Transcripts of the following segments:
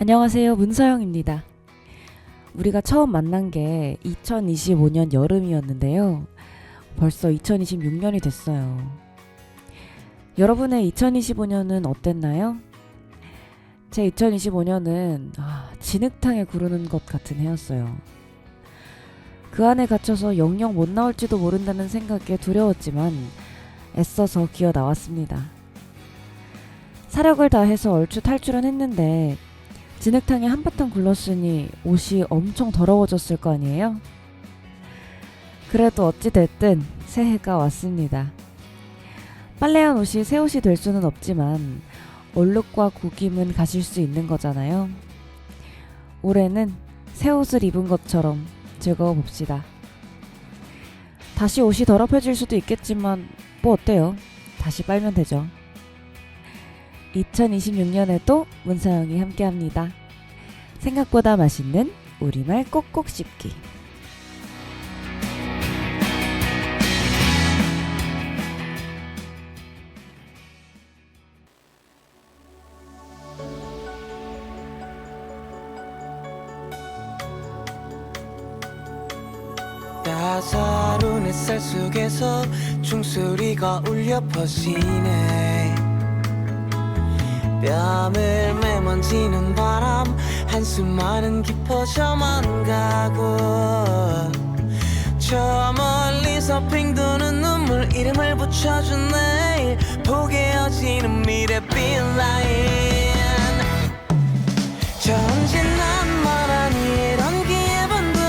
안녕하세요. 문서영입니다. 우리가 처음 만난 게 2025년 여름이었는데요. 벌써 2026년이 됐어요. 여러분의 2025년은 어땠나요? 제 2025년은 진흙탕에 구르는 것 같은 해였어요. 그 안에 갇혀서 영영 못 나올지도 모른다는 생각에 두려웠지만 애써서 기어 나왔습니다. 사력을 다해서 얼추 탈출은 했는데 진흙탕에 한바탕 굴렀으니 옷이 엄청 더러워졌을 거 아니에요? 그래도 어찌됐든 새해가 왔습니다. 빨래한 옷이 새 옷이 될 수는 없지만 얼룩과 구김은 가실 수 있는 거잖아요. 올해는 새 옷을 입은 것처럼 즐거워 봅시다. 다시 옷이 더럽혀질 수도 있겠지만 뭐 어때요? 다시 빨면 되죠. 2026년에도 문서영이 함께합니다. 생각보다 맛있는 우리말 꼭꼭 씹기. 따사로운 햇살 속에서 종소리가 울려 퍼지네. 뺨을 메만지는 바람, 한숨만은 깊어져만 가고, 저 멀리서 핑 도는 눈물, 이름을 붙여준 내일, 보게 어지는 미래 빛라인. 전진난만한 이런 기분도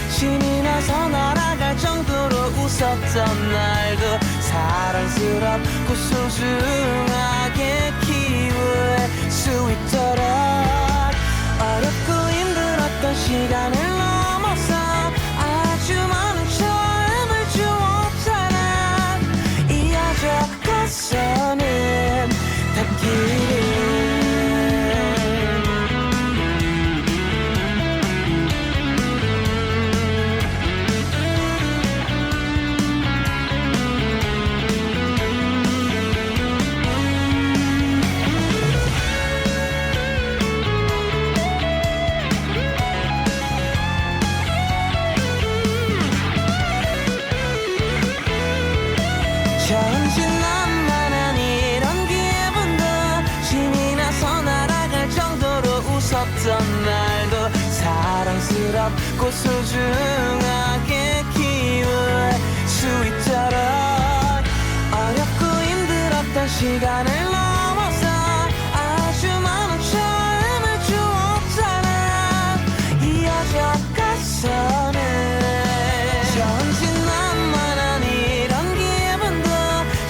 신이 나서 날아갈 정도로 웃었던 날도 사랑스럽고 소중하게 키울 수 있도록 어렵고 힘들었던 시간을 넘어서 아주 많은 처음을 주었잖아. 이어져 가서는 닿기를. 전진난만한 이런 기분도 신이 나서 날아갈 정도로 웃었던 날도 사랑스럽고 소중하게 키울 수 있도록 어렵고 힘들었던 시간을 넘어서 아주 많은 처음을 주었잖아. 이어져 가서는 전진난만한 이런 기분도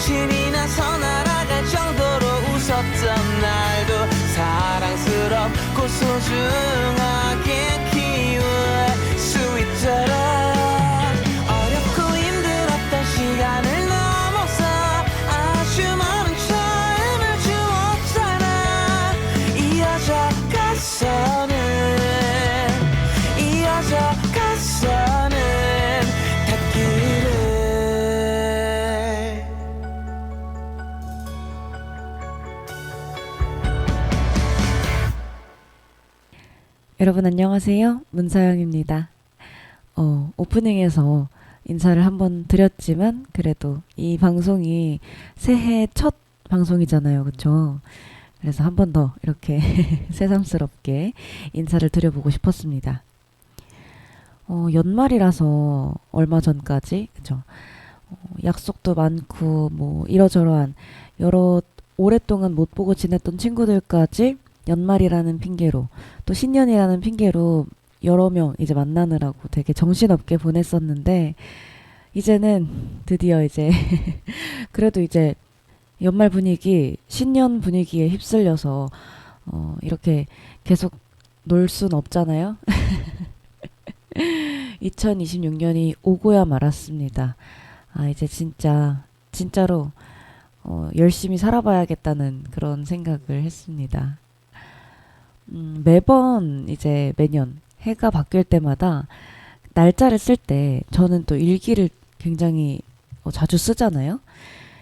신이 나서 날아갈 정도로 웃었던 날도 사랑스럽고 소중하게 키울 수 있도록 어렵고 힘들었던 시간을 넘어서 아주 많은 처음을 주었잖아. 이어져 가서는 닿기를. 여러분 안녕하세요. 문서영입니다. 오프닝에서 인사를 한번 드렸지만 그래도 이 방송이 새해 첫 방송이잖아요. 그쵸? 그래서 한 번 더 이렇게 새삼스럽게 인사를 드려보고 싶었습니다. 연말이라서 얼마 전까지 그쵸? 약속도 많고 뭐 이러저러한 여러 오랫동안 못 보고 지냈던 친구들까지 연말이라는 핑계로 또 신년이라는 핑계로 여러 명 이제 만나느라고 되게 정신없게 보냈었는데 이제는 드디어 이제 그래도 이제 연말 분위기 신년 분위기에 휩쓸려서 이렇게 계속 놀 순 없잖아요. 2026년이 오고야 말았습니다. 이제 진짜로 열심히 살아봐야겠다는 그런 생각을 했습니다. 매번 이제 매년 해가 바뀔 때마다 날짜를 쓸 때 저는 또 일기를 굉장히 자주 쓰잖아요.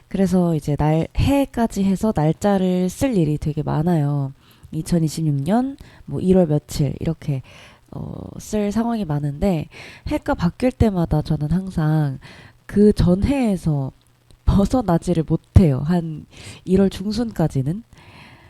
그래서 이제 해까지 해서 날짜를 쓸 일이 되게 많아요. 2026년 뭐 1월 며칠 이렇게 쓸 상황이 많은데 해가 바뀔 때마다 저는 항상 그 전해에서 벗어나지를 못해요. 한 1월 중순까지는.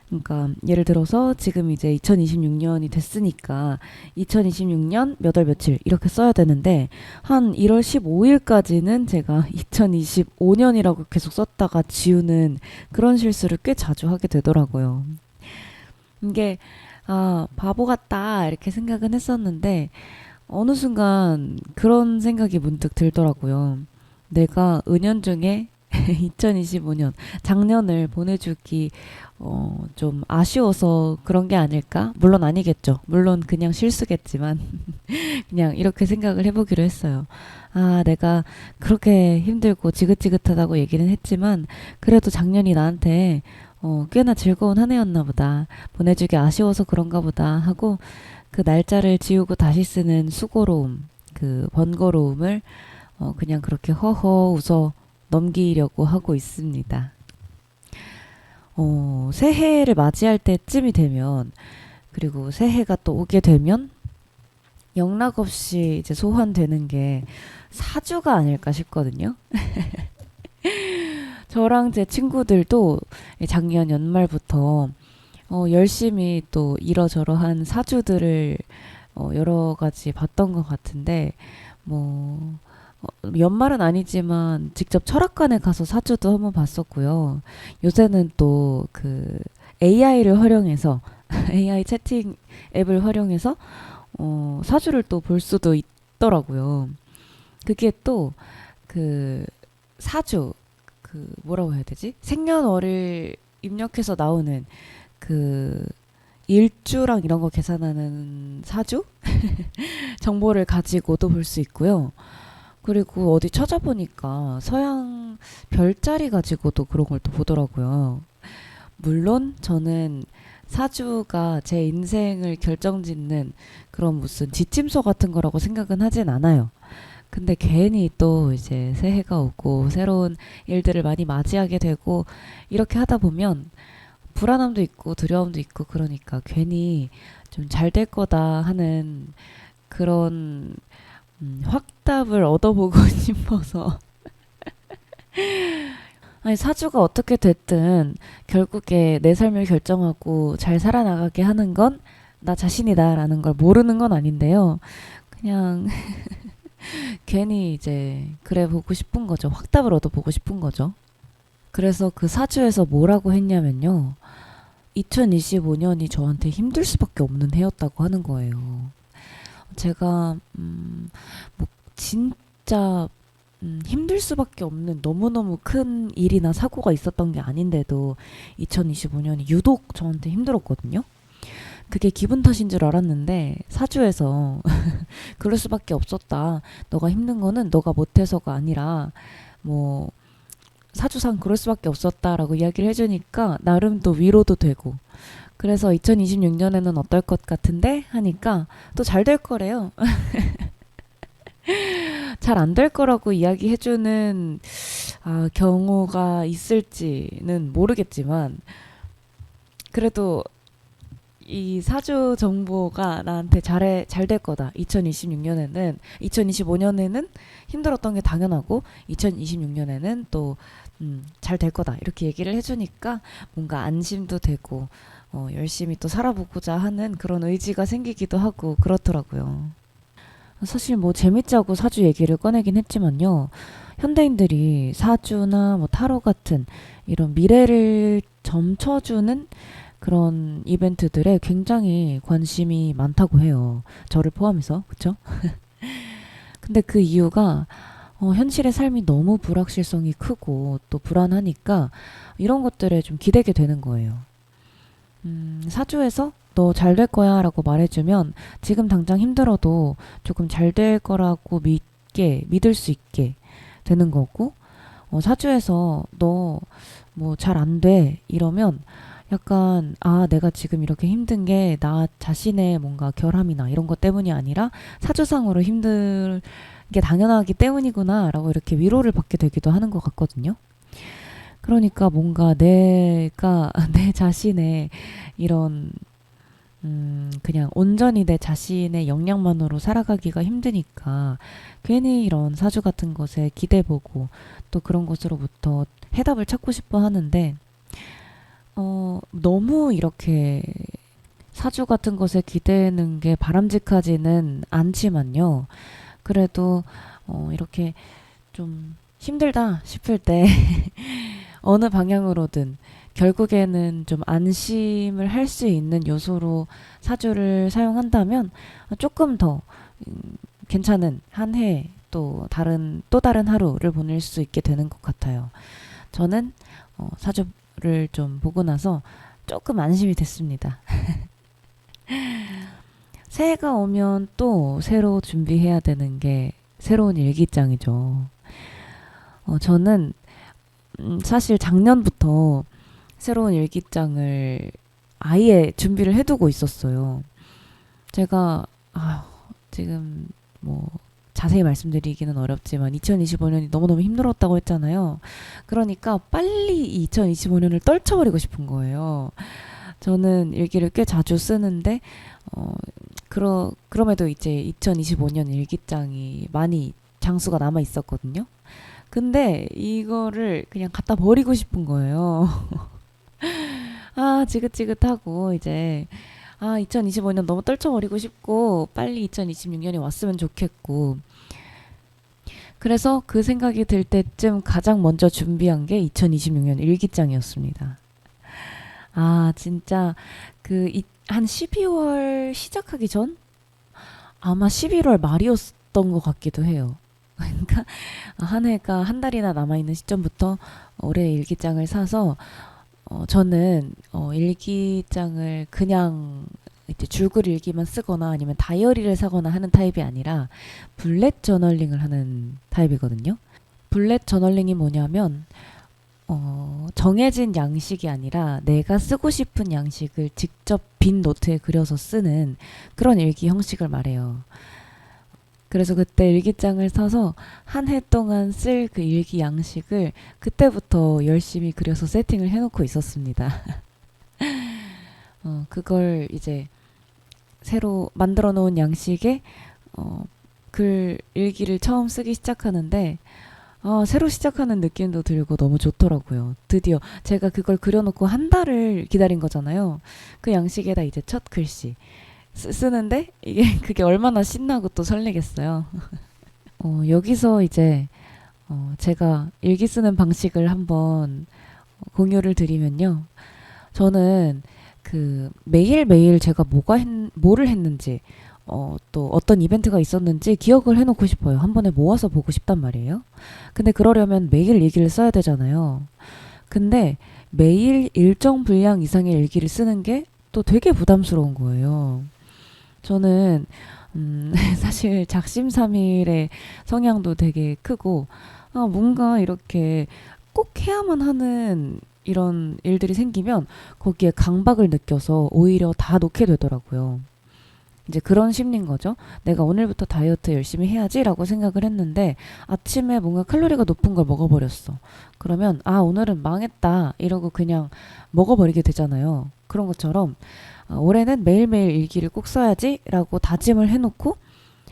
그러니까 예를 들어서 지금 이제 2026년이 됐으니까 2026년 몇 월 며칠 이렇게 써야 되는데 한 1월 15일까지는 제가 2025년이라고 계속 썼다가 지우는 그런 실수를 꽤 자주 하게 되더라고요. 이게 바보 같다 이렇게 생각은 했었는데 어느 순간 그런 생각이 문득 들더라고요. 내가 은연중에 2025년 작년을 보내주기 좀 아쉬워서 그런 게 아닐까? 물론 아니겠죠. 물론 그냥 실수겠지만 그냥 이렇게 생각을 해보기로 했어요. 내가 그렇게 힘들고 지긋지긋하다고 얘기는 했지만 그래도 작년이 나한테 꽤나 즐거운 한 해였나 보다. 보내주기 아쉬워서 그런가 보다 하고 그 날짜를 지우고 다시 쓰는 수고로움, 그 번거로움을 그냥 그렇게 허허 웃어 넘기려고 하고 있습니다. 새해를 맞이할 때쯤이 되면 그리고 새해가 또 오게 되면 영락없이 이제 소환되는 게 사주가 아닐까 싶거든요. 저랑 제 친구들도 작년 연말부터 열심히 또 이러저러한 사주들을 여러 가지 봤던 것 같은데 뭐 연말은 아니지만 직접 철학관에 가서 사주도 한번 봤었고요. 요새는 또 그 AI를 활용해서 AI 채팅 앱을 활용해서 사주를 또 볼 수도 있더라고요. 그게 또 그 사주 그 뭐라고 해야 되지? 생년월일 입력해서 나오는 그 일주랑 이런 거 계산하는 사주 정보를 가지고도 볼 수 있고요. 그리고 어디 찾아보니까 서양 별자리 가지고도 그런 걸 또 보더라고요. 물론 저는 사주가 제 인생을 결정짓는 그런 무슨 지침서 같은 거라고 생각은 하진 않아요. 근데 괜히 또 이제 새해가 오고 새로운 일들을 많이 맞이하게 되고 이렇게 하다 보면 불안함도 있고 두려움도 있고 그러니까 괜히 좀 잘 될 거다 하는 그런 확답을 얻어보고 싶어서 아니 사주가 어떻게 됐든 결국에 내 삶을 결정하고 잘 살아나가게 하는 건 나 자신이다라는 걸 모르는 건 아닌데요. 그냥 괜히 이제 그래 보고 싶은 거죠. 확답을 얻어보고 싶은 거죠. 그래서 그 사주에서 뭐라고 했냐면요. 2025년이 저한테 힘들 수밖에 없는 해였다고 하는 거예요. 제가 뭐 진짜 힘들 수밖에 없는 너무너무 큰 일이나 사고가 있었던 게 아닌데도 2025년이 유독 저한테 힘들었거든요. 그게 기분 탓인 줄 알았는데 사주에서 그럴 수밖에 없었다. 너가 힘든 거는 너가 못해서가 아니라 뭐 사주상 그럴 수밖에 없었다라고 이야기를 해주니까 나름 또 위로도 되고 그래서 2026년에는 어떨 것 같은데 하니까 또 잘 될 거래요. 잘 안 될 거라고 이야기해주는 경우가 있을지는 모르겠지만 그래도 이 사주 정보가 나한테 잘 될 거다. 2025년에는 힘들었던 게 당연하고 2026년에는 또 잘 될 거다. 이렇게 얘기를 해주니까 뭔가 안심도 되고 열심히 또 살아보고자 하는 그런 의지가 생기기도 하고 그렇더라고요. 사실 뭐 재밌자고 사주 얘기를 꺼내긴 했지만요. 현대인들이 사주나 뭐 타로 같은 이런 미래를 점쳐주는 그런 이벤트들에 굉장히 관심이 많다고 해요. 저를 포함해서. 그쵸? 근데 그 이유가 현실의 삶이 너무 불확실성이 크고 또 불안하니까 이런 것들에 좀 기대게 되는 거예요. 사주에서 너 잘 될 거야 라고 말해주면 지금 당장 힘들어도 조금 잘 될 거라고 믿을 수 있게 되는 거고 사주에서 너 뭐 잘 안 돼 이러면 약간 내가 지금 이렇게 힘든 게 나 자신의 뭔가 결함이나 이런 것 때문이 아니라 사주상으로 힘든 게 당연하기 때문이구나 라고 이렇게 위로를 받게 되기도 하는 것 같거든요. 그러니까 뭔가 내가 내 자신의 이런 그냥 온전히 내 자신의 역량만으로 살아가기가 힘드니까 괜히 이런 사주 같은 것에 기대보고 또 그런 것으로부터 해답을 찾고 싶어 하는데 너무 이렇게 사주 같은 것에 기대는 게 바람직하지는 않지만요. 그래도 이렇게 좀 힘들다 싶을 때 어느 방향으로든 결국에는 좀 안심을 할 수 있는 요소로 사주를 사용한다면 조금 더 괜찮은 한 해 또 다른 하루를 보낼 수 있게 되는 것 같아요. 저는 사주를 좀 보고 나서 조금 안심이 됐습니다. 새해가 오면 또 새로 준비해야 되는 게 새로운 일기장이죠. 저는 사실 작년부터 새로운 일기장을 아예 준비를 해두고 있었어요. 제가 지금 뭐 자세히 말씀드리기는 어렵지만 2025년이 너무너무 힘들었다고 했잖아요. 그러니까 빨리 이 2025년을 떨쳐버리고 싶은 거예요. 저는 일기를 꽤 자주 쓰는데 그럼에도 이제 2025년 일기장이 많이 장수가 남아 있었거든요. 근데 이거를 그냥 갖다 버리고 싶은 거예요. 지긋지긋하고 이제 2025년 너무 떨쳐버리고 싶고 빨리 2026년이 왔으면 좋겠고 그래서 그 생각이 들 때쯤 가장 먼저 준비한 게 2026년 일기장이었습니다. 진짜 한 12월 시작하기 전? 아마 11월 말이었던 것 같기도 해요. 그러니까 한 해가 한 달이나 남아있는 시점부터 올해 일기장을 사서 저는 일기장을 그냥 이제 줄글 일기만 쓰거나 아니면 다이어리를 사거나 하는 타입이 아니라 블렛 저널링을 하는 타입이거든요. 블렛 저널링이 뭐냐면 정해진 양식이 아니라 내가 쓰고 싶은 양식을 직접 빈 노트에 그려서 쓰는 그런 일기 형식을 말해요. 그래서 그때 일기장을 사서 한 해 동안 쓸 그 일기 양식을 그때부터 열심히 그려서 세팅을 해놓고 있었습니다. 그걸 이제 새로 만들어 놓은 양식에 글 일기를 처음 쓰기 시작하는데 새로 시작하는 느낌도 들고 너무 좋더라고요. 드디어 제가 그걸 그려놓고 한 달을 기다린 거잖아요. 그 양식에다 이제 첫 글씨 쓰는데 그게 얼마나 신나고 또 설레겠어요. 여기서 이제 제가 일기 쓰는 방식을 한번 공유를 드리면요. 저는 매일매일 제가 뭐를 했는지 또 어떤 이벤트가 있었는지 기억을 해놓고 싶어요. 한 번에 모아서 보고 싶단 말이에요. 근데 그러려면 매일 일기를 써야 되잖아요. 근데 매일 일정 분량 이상의 일기를 쓰는 게 또 되게 부담스러운 거예요. 저는 사실 작심삼일의 성향도 되게 크고 뭔가 이렇게 꼭 해야만 하는 이런 일들이 생기면 거기에 강박을 느껴서 오히려 다 놓게 되더라고요. 이제 그런 심리인 거죠. 내가 오늘부터 다이어트 열심히 해야지라고 생각을 했는데 아침에 뭔가 칼로리가 높은 걸 먹어버렸어. 그러면 오늘은 망했다 이러고 그냥 먹어버리게 되잖아요. 그런 것처럼 올해는 매일매일 일기를 꼭 써야지 라고 다짐을 해놓고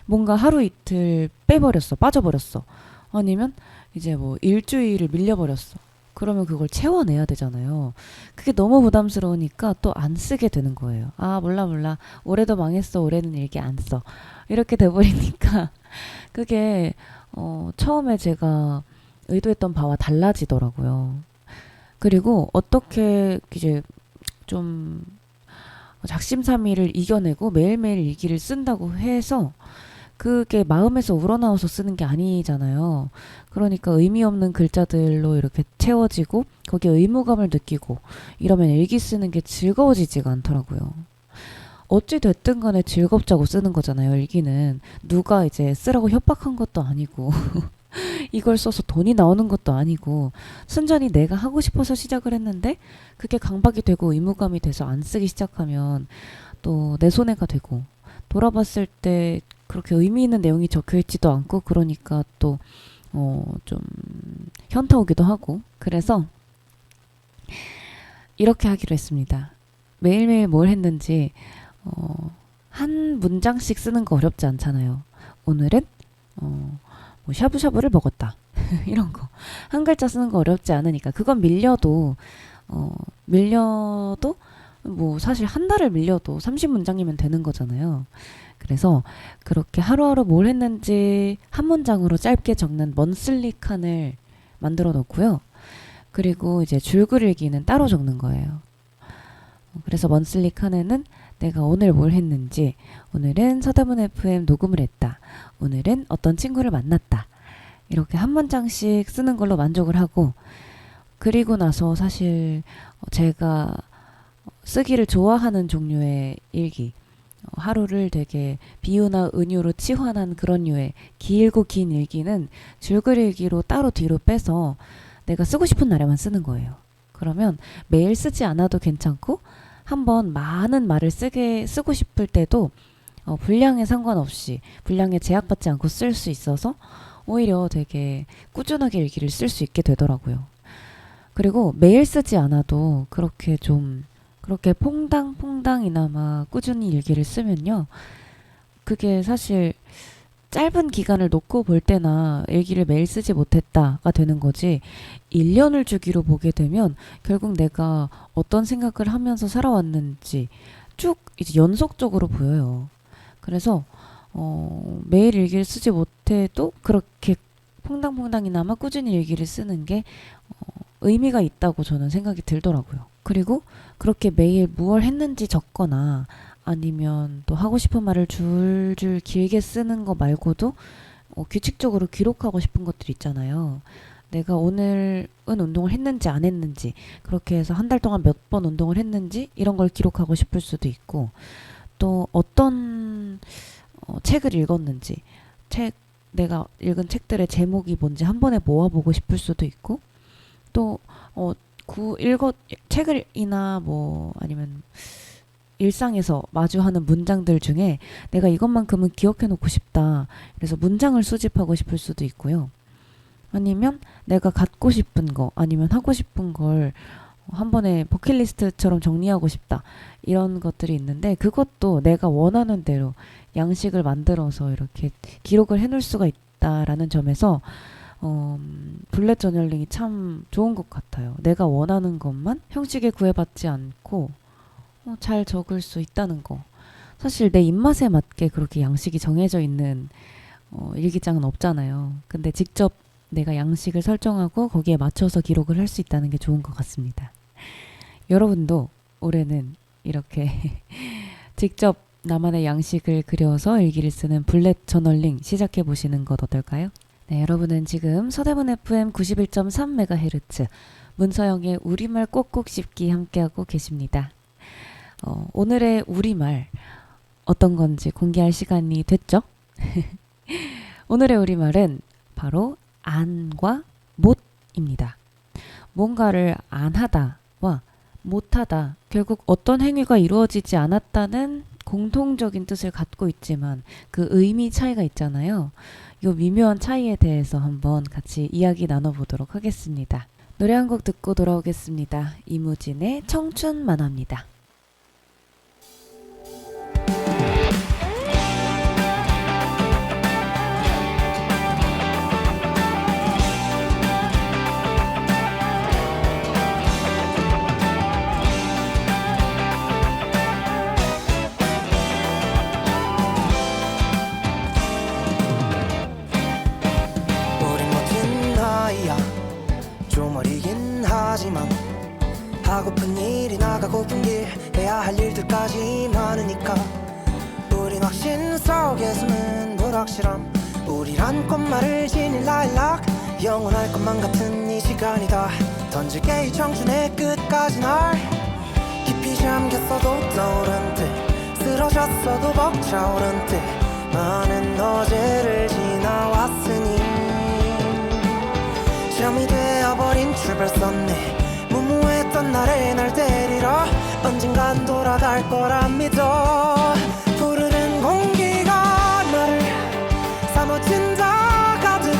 뭔가 하루 이틀 빠져버렸어. 아니면 이제 뭐 일주일을 밀려버렸어. 그러면 그걸 채워내야 되잖아요. 그게 너무 부담스러우니까 또 안 쓰게 되는 거예요. 몰라. 올해도 망했어. 올해는 일기 안 써. 이렇게 돼버리니까 그게 처음에 제가 의도했던 바와 달라지더라고요. 그리고 어떻게 이제 좀 작심삼일을 이겨내고 매일매일 일기를 쓴다고 해서 그게 마음에서 우러나와서 쓰는 게 아니잖아요. 그러니까 의미 없는 글자들로 이렇게 채워지고 거기에 의무감을 느끼고 이러면 일기 쓰는 게 즐거워지지가 않더라고요. 어찌 됐든 간에 즐겁자고 쓰는 거잖아요. 일기는 누가 이제 쓰라고 협박한 것도 아니고 이걸 써서 돈이 나오는 것도 아니고 순전히 내가 하고 싶어서 시작을 했는데 그게 강박이 되고 의무감이 돼서 안 쓰기 시작하면 또 내 손해가 되고 돌아봤을 때 그렇게 의미 있는 내용이 적혀 있지도 않고 그러니까 또 좀 현타 오기도 하고 그래서 이렇게 하기로 했습니다. 매일매일 뭘 했는지 한 문장씩 쓰는 거 어렵지 않잖아요. 오늘은 뭐 샤브샤브를 먹었다. 이런 거. 한 글자 쓰는 거 어렵지 않으니까. 그건 밀려도 뭐 사실 한 달을 밀려도 30문장이면 되는 거잖아요. 그래서 그렇게 하루하루 뭘 했는지 한 문장으로 짧게 적는 먼슬리 칸을 만들어 놓고요. 그리고 이제 줄글 일기는 따로 적는 거예요. 그래서 먼슬리 칸에는 내가 오늘 뭘 했는지, 오늘은 서대문 FM 녹음을 했다. 오늘은 어떤 친구를 만났다. 이렇게 한 문장씩 쓰는 걸로 만족을 하고, 그리고 나서 사실 제가 쓰기를 좋아하는 종류의 일기, 하루를 되게 비유나 은유로 치환한 그런 류의 길고 긴 일기는 줄글 일기로 따로 뒤로 빼서 내가 쓰고 싶은 날에만 쓰는 거예요. 그러면 매일 쓰지 않아도 괜찮고 한번 많은 말을 쓰고 싶을 때도 분량에 상관없이 분량에 제약받지 않고 쓸 수 있어서 오히려 되게 꾸준하게 일기를 쓸 수 있게 되더라고요. 그리고 매일 쓰지 않아도 그렇게 퐁당퐁당이나마 꾸준히 일기를 쓰면요. 그게 사실 짧은 기간을 놓고 볼 때나 일기를 매일 쓰지 못했다가 되는 거지, 1년을 주기로 보게 되면 결국 내가 어떤 생각을 하면서 살아왔는지 쭉 이제 연속적으로 보여요. 그래서 매일 일기를 쓰지 못해도 그렇게 퐁당퐁당이나마 꾸준히 일기를 쓰는 게 의미가 있다고 저는 생각이 들더라고요. 그리고 그렇게 매일 무얼 했는지 적거나 아니면 또 하고 싶은 말을 줄줄 길게 쓰는 거 말고도 규칙적으로 기록하고 싶은 것들 있잖아요. 내가 오늘은 운동을 했는지 안 했는지, 그렇게 해서 한 달 동안 몇 번 운동을 했는지 이런 걸 기록하고 싶을 수도 있고, 또 어떤 책을 읽었는지, 내가 읽은 책들의 제목이 뭔지 한 번에 모아보고 싶을 수도 있고, 또 책을이나 뭐 아니면 일상에서 마주하는 문장들 중에 내가 이것만큼은 기억해 놓고 싶다. 그래서 문장을 수집하고 싶을 수도 있고요. 아니면 내가 갖고 싶은 거, 아니면 하고 싶은 걸 한 번에 버킷리스트처럼 정리하고 싶다. 이런 것들이 있는데, 그것도 내가 원하는 대로 양식을 만들어서 이렇게 기록을 해놓을 수가 있다라는 점에서 블렛 저널링이 참 좋은 것 같아요. 내가 원하는 것만 형식에 구애받지 않고 잘 적을 수 있다는 거. 사실 내 입맛에 맞게 그렇게 양식이 정해져 있는 일기장은 없잖아요. 근데 직접 내가 양식을 설정하고 거기에 맞춰서 기록을 할 수 있다는 게 좋은 것 같습니다. 여러분도 올해는 이렇게 직접 나만의 양식을 그려서 일기를 쓰는 블렛 저널링 시작해 보시는 것 어떨까요? 네, 여러분은 지금 서대문 FM 91.3MHz 문서영의 우리말 꼭꼭 씹기 함께하고 계십니다. 오늘의 우리말 어떤 건지 공개할 시간이 됐죠? 오늘의 우리말은 바로 안과 못입니다. 뭔가를 안 하다와 못하다, 결국 어떤 행위가 이루어지지 않았다는 공통적인 뜻을 갖고 있지만 그 의미 차이가 있잖아요. 이 미묘한 차이에 대해서 한번 같이 이야기 나눠보도록 하겠습니다. 노래 한 곡 듣고 돌아오겠습니다. 이무진의 청춘 만화입니다. 좀 어리긴 하지만 하고픈 일이 나가고픈 길, 해야 할 일들까지 많으니까 우린 확신 속에 숨은 불확실함, 우리란 꽃말을 지닌 라일락, 영원할 것만 같은 이 시간이다. 던질게 이 청춘의 끝까지 날 깊이 잠겼어도 떠오른 듯, 쓰러졌어도 벅차오른 듯, 많은 어제를 지나왔으니 잠이 되어버린 출발선네, 무모했던 나를 날 데리러 언젠간 돌아갈 거라 믿어. 푸르른 공기가 나를 사무친다 가득,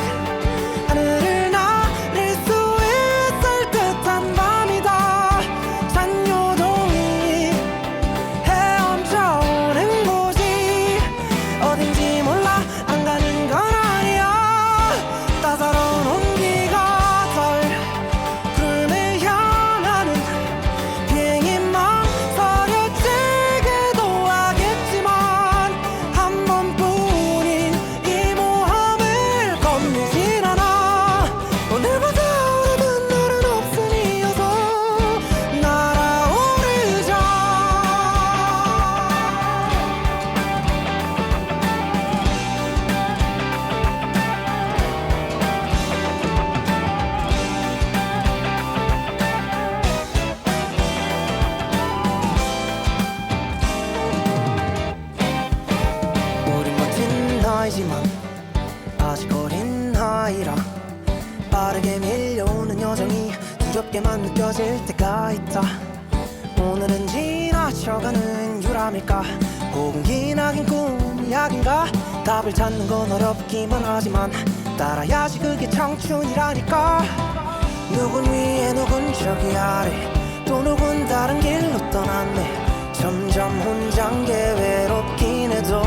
하늘을 나를 수 있을 듯한 밤이다. 산요동이 헤엄쳐온 나이지만 아직 어린 아이라 빠르게 밀려오는 여정이 두렵게만 느껴질 때가 있다. 오늘은 지나쳐가는 유람일까 혹은 기나긴 꿈이 약인가 답을 찾는 건 어렵기만 하지만 따라야지 그게 청춘이라니까. 누군 위에 누군 저기 아래 또 누군 다른 길로 떠났네. 점점 혼자인 게 외롭긴 해도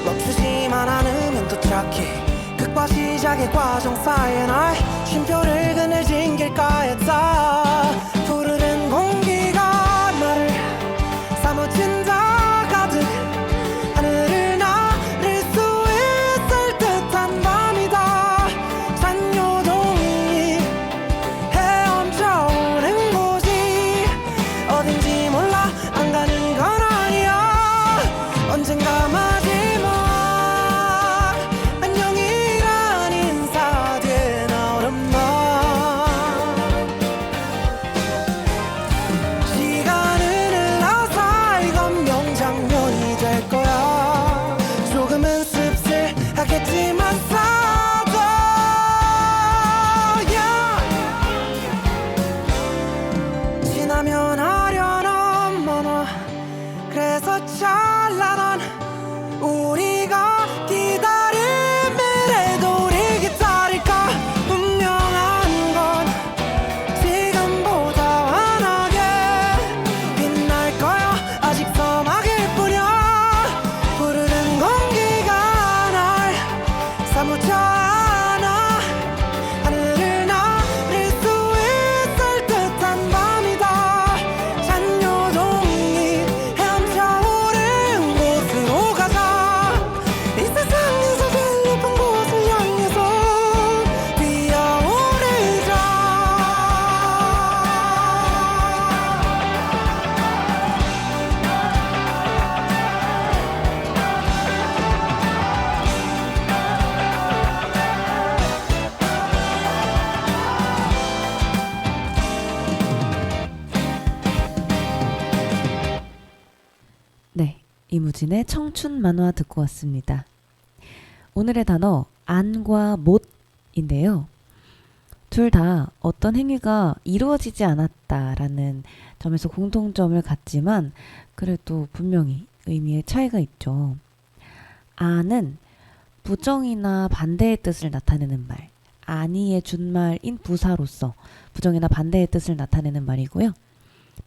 멈추지만 않으면 도착해. 끝과 시작의 과정 사이에 날 쉼표를 그늘진 길가에 다 푸르른 공기가 나를 사무친다 가득. 하늘을 나를 수 있을 듯한 밤이다. 산요동이 헤엄쳐오는 곳이 어딘지 몰라 안 가는 건 아니야. 언젠가 마지막 안녕이란 인사 뒤에 나오는 말. 시간은 흘러서 이건 명장면이 될 거야. 조금은 씁쓸하겠지만 싸도 지나면 하려는 만화. 그래서 찬란한 우리가 기다린 미래도 우리 기다릴까. 분명한 건 지금보다 환하게 빛날 거야. 아직 서막일 뿐이야. 푸르른 공기가 날 사무쳐 안아. 하늘을 나를 수 있을 듯한 밤이다. 산요동이 헤엄쳐오는 곳으로 가자. 이 세상에서 제일 높은 곳을 향해서 뛰어오르자. 네, 이무진의 청춘 만화 듣고 왔습니다. 오늘의 단어 안과 못인데요. 둘 다 어떤 행위가 이루어지지 않았다라는 점에서 공통점을 갖지만 그래도 분명히 의미의 차이가 있죠. 안은 부정이나 반대의 뜻을 나타내는 말, 아니의 준말인 부사로서 부정이나 반대의 뜻을 나타내는 말이고요.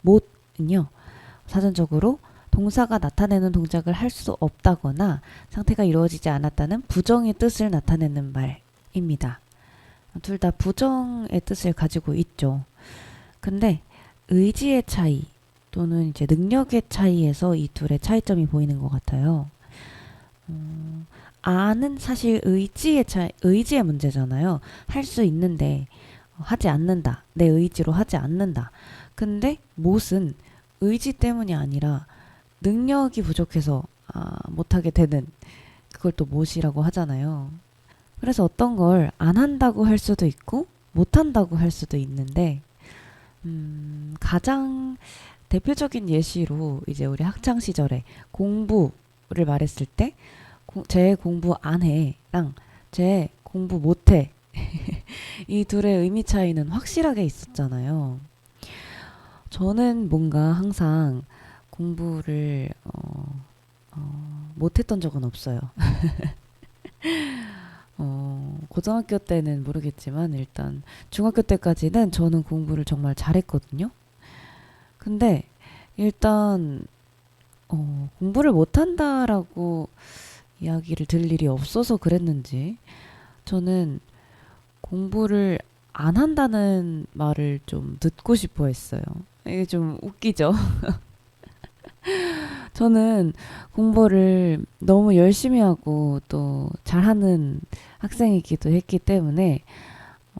못은요, 사전적으로 동사가 나타내는 동작을 할 수 없다거나 상태가 이루어지지 않았다는 부정의 뜻을 나타내는 말입니다. 둘 다 부정의 뜻을 가지고 있죠. 근데 의지의 차이 또는 이제 능력의 차이에서 이 둘의 차이점이 보이는 것 같아요. 아는 사실 의지의 문제잖아요. 할 수 있는데 하지 않는다. 내 의지로 하지 않는다. 근데 못은 의지 때문이 아니라 능력이 부족해서 못하게 되는, 그걸 또 못이라고 하잖아요. 그래서 어떤 걸 안 한다고 할 수도 있고 못한다고 할 수도 있는데 가장 대표적인 예시로 이제 우리 학창 시절에 공부를 말했을 때 쟤 공부 안 해랑 쟤 공부 못 해 이 둘의 의미 차이는 확실하게 있었잖아요. 저는 뭔가 항상 공부를 못했던 적은 없어요. 고등학교 때는 모르겠지만 일단 중학교 때까지는 저는 공부를 정말 잘했거든요. 근데 일단 공부를 못한다라고 이야기를 들을 일이 없어서 그랬는지 저는 공부를 안 한다는 말을 좀 듣고 싶어 했어요. 이게 좀 웃기죠? 저는 공부를 너무 열심히 하고 또 잘하는 학생이기도 했기 때문에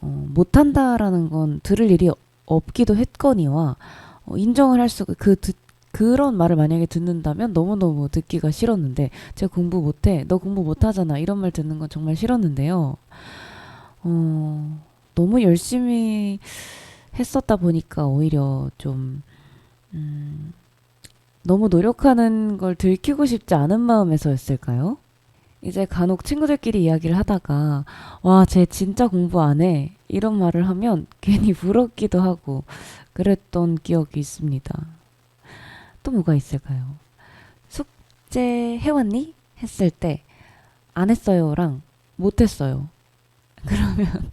못한다라는 건 들을 일이 없기도 했거니와 인정을 할 수가 그런 말을 만약에 듣는다면 너무너무 듣기가 싫었는데 제가 공부 못해 너 공부 못하잖아 이런 말 듣는 건 정말 싫었는데요. 너무 열심히 했었다 보니까 오히려 좀 너무 노력하는 걸 들키고 싶지 않은 마음에서였을까요? 이제 간혹 친구들끼리 이야기를 하다가 와, 쟤 진짜 공부 안 해. 이런 말을 하면 괜히 부럽기도 하고 그랬던 기억이 있습니다. 또 뭐가 있을까요? 숙제 해왔니? 했을 때 안 했어요랑 못 했어요. 그러면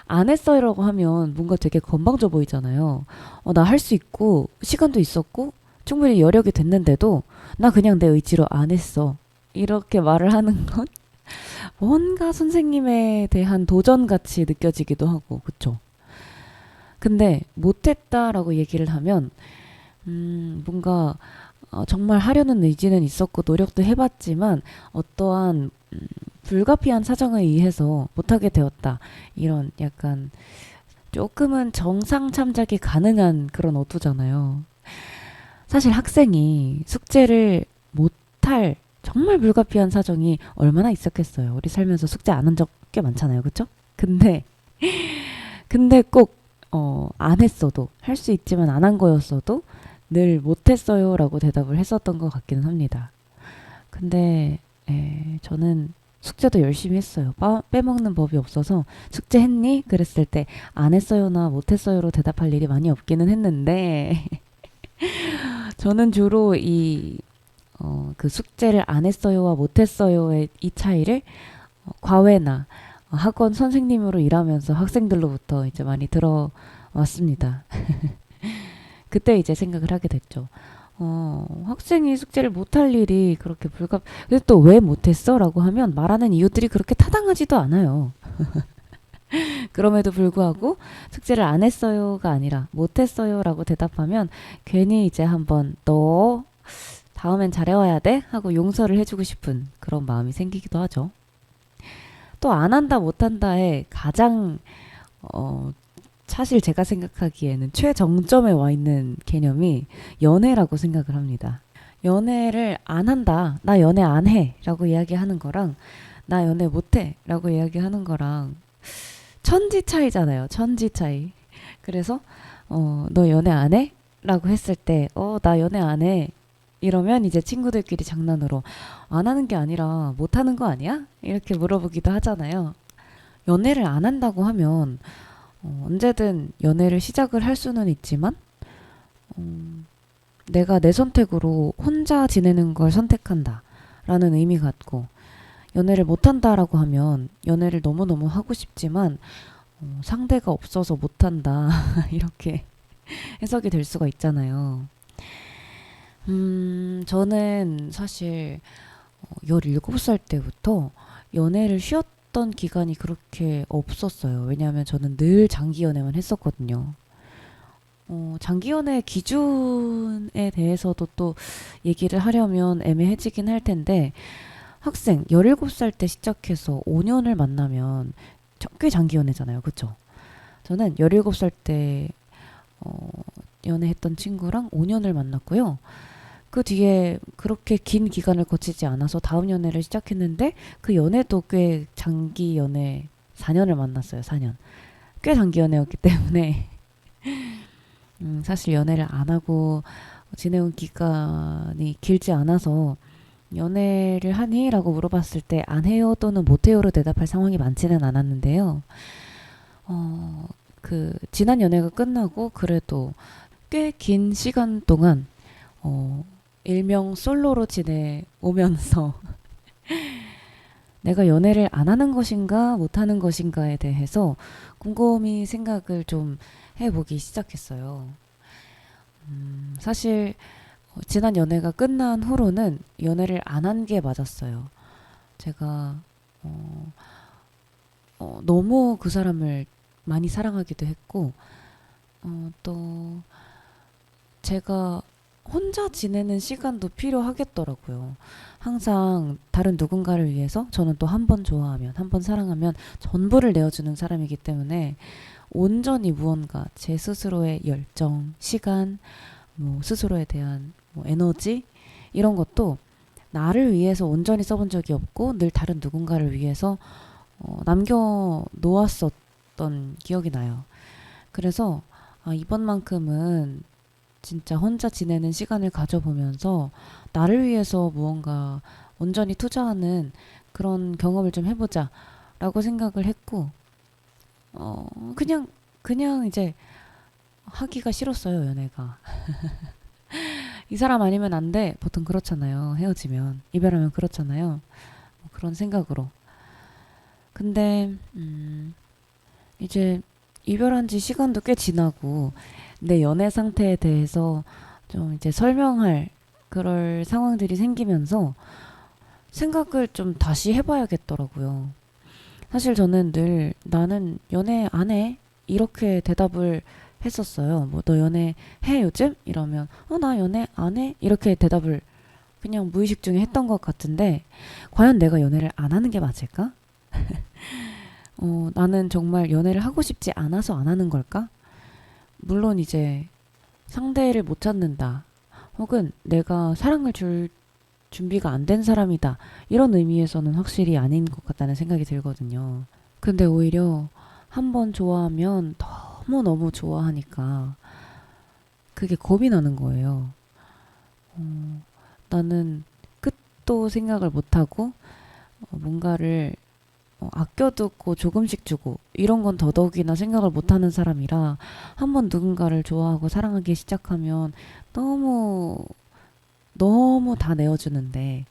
안 했어요라고 하면 뭔가 되게 건방져 보이잖아요. 나 할 수 있고 시간도 있었고 충분히 여력이 됐는데도 나 그냥 내 의지로 안 했어. 이렇게 말을 하는 건 뭔가 선생님에 대한 도전같이 느껴지기도 하고, 그쵸? 근데 못했다라고 얘기를 하면 뭔가 정말 하려는 의지는 있었고 노력도 해봤지만 어떠한 불가피한 사정에 의해서 못하게 되었다. 이런 약간 조금은 정상 참작이 가능한 그런 어투잖아요. 사실 학생이 숙제를 못할 정말 불가피한 사정이 얼마나 있었겠어요. 우리 살면서 숙제 안 한 적 꽤 많잖아요. 그쵸? 근데 꼭 안 했어도 할 수 있지만 안 한 거였어도 늘 못했어요 라고 대답을 했었던 것 같기는 합니다. 근데 저는 숙제도 열심히 했어요. 빼먹는 법이 없어서 숙제 했니? 그랬을 때 안 했어요나 못했어요로 대답할 일이 많이 없기는 했는데 저는 주로 그 숙제를 안 했어요와 못했어요의 이 차이를 과외나 학원 선생님으로 일하면서 학생들로부터 이제 많이 들어왔습니다. 그때 이제 생각을 하게 됐죠. 학생이 숙제를 못할 일이 그렇게 근데 또 왜 못했어? 라고 하면 말하는 이유들이 그렇게 타당하지도 않아요. 그럼에도 불구하고 숙제를 안 했어요가 아니라 못했어요 라고 대답하면 괜히 이제 한번 너 다음엔 잘해와야 돼? 하고 용서를 해주고 싶은 그런 마음이 생기기도 하죠. 또 안 한다 못한다에 가장 사실 제가 생각하기에는 최정점에 와 있는 개념이 연애라고 생각을 합니다. 연애를 안 한다, 나 연애 안 해 라고 이야기하는 거랑 나 연애 못 해 라고 이야기하는 거랑 천지 차이잖아요. 천지 차이. 그래서 너 연애 안 해? 라고 했을 때 나 연애 안 해. 이러면 이제 친구들끼리 장난으로 안 하는 게 아니라 못 하는 거 아니야? 이렇게 물어보기도 하잖아요. 연애를 안 한다고 하면 언제든 연애를 시작을 할 수는 있지만 내가 내 선택으로 혼자 지내는 걸 선택한다 라는 의미 같고, 연애를 못한다라고 하면 연애를 너무너무 하고 싶지만 상대가 없어서 못한다 이렇게 해석이 될 수가 있잖아요. 저는 사실 17살 때부터 연애를 쉬었던 기간이 그렇게 없었어요. 왜냐하면 저는 늘 장기 연애만 했었거든요. 장기 연애 기준에 대해서도 또 얘기를 하려면 애매해지긴 할 텐데, 학생 17살 때 시작해서 5년을 만나면 꽤 장기 연애잖아요. 그쵸? 저는 17살 때 연애했던 친구랑 5년을 만났고요. 그 뒤에 그렇게 긴 기간을 거치지 않아서 다음 연애를 시작했는데 그 연애도 꽤 장기 연애 4년을 만났어요. 4년. 꽤 장기 연애였기 때문에 사실 연애를 안 하고 지내온 기간이 길지 않아서 연애를 하니? 라고 물어봤을 때 안 해요 또는 못 해요로 대답할 상황이 많지는 않았는데요. 지난 연애가 끝나고 그래도 꽤 긴 시간 동안 일명 솔로로 지내오면서 내가 연애를 안 하는 것인가 못 하는 것인가에 대해서 곰곰이 생각을 좀 해보기 시작했어요. 사실 지난 연애가 끝난 후로는 연애를 안 한 게 맞았어요. 제가 너무 그 사람을 많이 사랑하기도 했고 또 제가 혼자 지내는 시간도 필요하겠더라고요. 항상 다른 누군가를 위해서 저는 또 한 번 좋아하면, 한 번 사랑하면 전부를 내어주는 사람이기 때문에 온전히 무언가 제 스스로의 열정, 시간, 스스로에 대한 에너지 이런 것도 나를 위해서 온전히 써본 적이 없고 늘 다른 누군가를 위해서 남겨 놓았었던 기억이 나요. 그래서 이번만큼은 진짜 혼자 지내는 시간을 가져보면서 나를 위해서 무언가 온전히 투자하는 그런 경험을 좀 해보자 라고 생각을 했고, 그냥 이제 하기가 싫었어요, 연애가. 이 사람 아니면 안 돼. 보통 그렇잖아요. 헤어지면. 이별하면 그렇잖아요. 뭐 그런 생각으로. 근데, 이제 이별한 지 시간도 꽤 지나고, 내 연애 상태에 대해서 좀 이제 설명할 그럴 상황들이 생기면서 생각을 좀 다시 해봐야겠더라고요. 사실 저는 늘 나는 연애 안 해. 이렇게 대답을 했었어요. 뭐, 너 연애 해, 요즘? 이러면, 나 연애 안 해? 이렇게 대답을 그냥 무의식 중에 했던 것 같은데, 과연 내가 연애를 안 하는 게 맞을까? 나는 정말 연애를 하고 싶지 않아서 안 하는 걸까? 물론 이제 상대를 못 찾는다. 혹은 내가 사랑을 줄 준비가 안 된 사람이다. 이런 의미에서는 확실히 아닌 것 같다는 생각이 들거든요. 근데 오히려 한번 좋아하면 너무너무 좋아하니까 그게 겁이 나는 거예요. 나는 끝도 생각을 못하고 뭔가를 아껴두고 조금씩 주고 이런 건 더더욱이나 생각을 못하는 사람이라 한번 누군가를 좋아하고 사랑하기 시작하면 너무 너무 다 내어주는데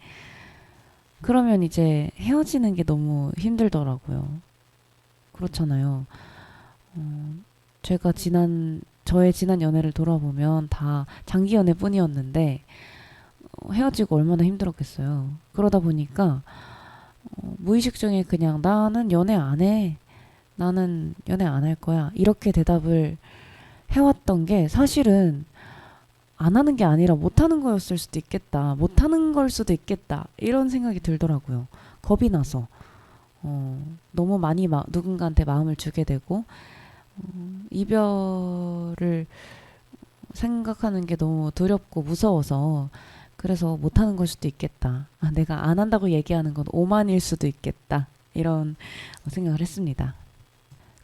그러면 이제 헤어지는 게 너무 힘들더라고요. 그렇잖아요. 제가 저의 지난 연애를 돌아보면 다 장기 연애뿐이었는데 헤어지고 얼마나 힘들었겠어요. 그러다 보니까 무의식 중에 그냥 나는 연애 안 해. 나는 연애 안 할 거야. 이렇게 대답을 해왔던 게 사실은 안 하는 게 아니라 못 하는 거였을 수도 있겠다. 못 하는 걸 수도 있겠다. 이런 생각이 들더라고요. 겁이 나서. 너무 많이 누군가한테 마음을 주게 되고, 이별을 생각하는 게 너무 두렵고 무서워서, 그래서 못 하는 걸 수도 있겠다. 내가 안 한다고 얘기하는 건 오만일 수도 있겠다. 이런 생각을 했습니다.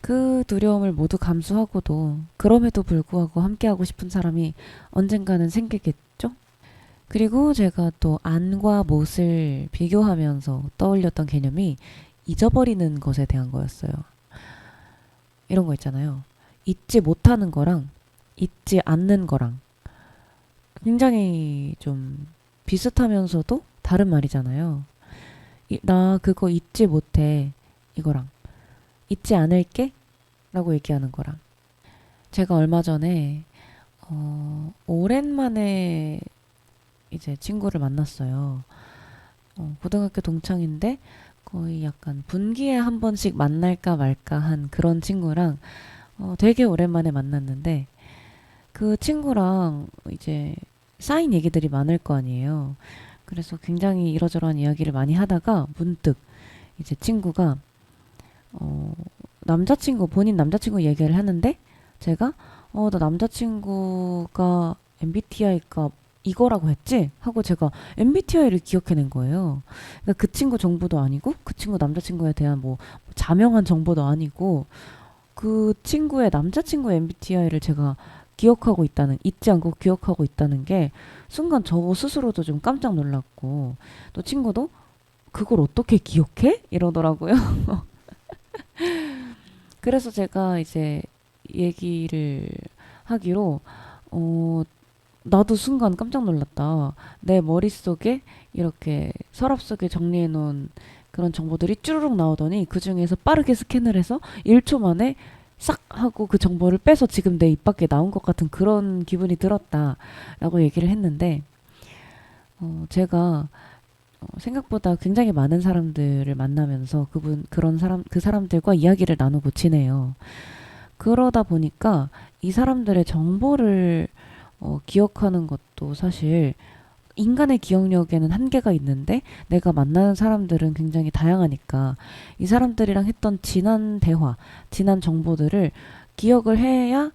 그 두려움을 모두 감수하고도 그럼에도 불구하고 함께하고 싶은 사람이 언젠가는 생기겠죠? 그리고 제가 또 안과 못을 비교하면서 떠올렸던 개념이 잊어버리는 것에 대한 거였어요. 이런 거 있잖아요. 잊지 못하는 거랑 잊지 않는 거랑 굉장히 좀 비슷하면서도 다른 말이잖아요. 나 그거 잊지 못해. 이거랑 잊지 않을게? 라고 얘기하는 거랑. 제가 얼마 전에, 오랜만에 이제 친구를 만났어요. 고등학교 동창인데 거의 약간 분기에 한 번씩 만날까 말까 한 그런 친구랑 되게 오랜만에 만났는데 그 친구랑 이제 쌓인 얘기들이 많을 거 아니에요. 그래서 굉장히 이러저러한 이야기를 많이 하다가 문득 이제 친구가 본인 남자친구 얘기를 하는데 제가 나 남자친구가 MBTI가 이거라고 했지? 하고 제가 MBTI를 기억해낸 거예요. 그러니까 그 친구 정보도 아니고 그 친구 남자친구에 대한 뭐 자명한 정보도 아니고 그 친구의 남자친구 MBTI를 제가 잊지 않고 기억하고 있다는 게 순간 저 스스로도 좀 깜짝 놀랐고 또 친구도 그걸 어떻게 기억해? 이러더라고요. 그래서 제가 이제 얘기를 하기로 나도 순간 깜짝 놀랐다. 내 머릿속에 이렇게 서랍 속에 정리해 놓은 그런 정보들이 쭈루룩 나오더니 그 중에서 빠르게 스캔을 해서 1초 만에 싹 하고 그 정보를 빼서 지금 내 입 밖에 나온 것 같은 그런 기분이 들었다라고 얘기를 했는데 제가 생각보다 굉장히 많은 사람들을 만나면서 그 사람들과 이야기를 나누고 지내요. 그러다 보니까 이 사람들의 정보를 기억하는 것도 사실 인간의 기억력에는 한계가 있는데 내가 만나는 사람들은 굉장히 다양하니까 이 사람들이랑 했던 지난 대화, 지난 정보들을 기억을 해야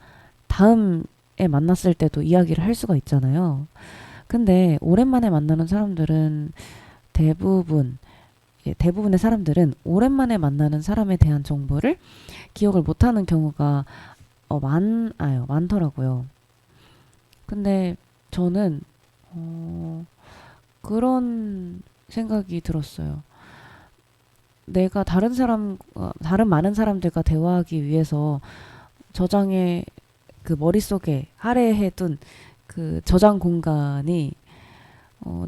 다음에 만났을 때도 이야기를 할 수가 있잖아요. 근데 오랜만에 만나는 사람들은 대부분의 사람들은 오랜만에 만나는 사람에 대한 정보를 기억을 못하는 경우가 많더라고요. 근데 저는 그런 생각이 들었어요. 내가 다른 많은 사람들과 대화하기 위해서 저장해 그 머릿속에 할애해둔 그 저장 공간이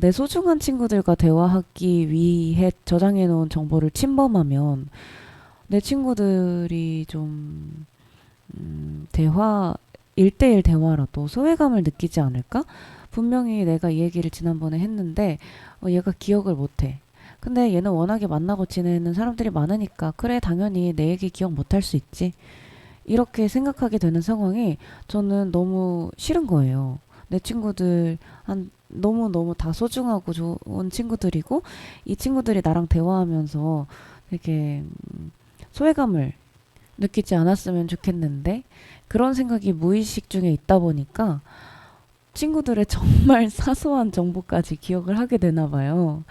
내 소중한 친구들과 대화하기 위해 저장해 놓은 정보를 침범하면 내 친구들이 좀 대화 1대1 대화라도 소외감을 느끼지 않을까? 분명히 내가 이 얘기를 지난번에 했는데 얘가 기억을 못해. 근데 얘는 워낙에 만나고 지내는 사람들이 많으니까 그래 당연히 내 얘기 기억 못할 수 있지. 이렇게 생각하게 되는 상황이 저는 너무 싫은 거예요. 내 친구들 너무너무 다 소중하고 좋은 친구들이고 이 친구들이 나랑 대화하면서 되게 소외감을 느끼지 않았으면 좋겠는데 그런 생각이 무의식 중에 있다 보니까 친구들의 정말 사소한 정보까지 기억을 하게 되나 봐요.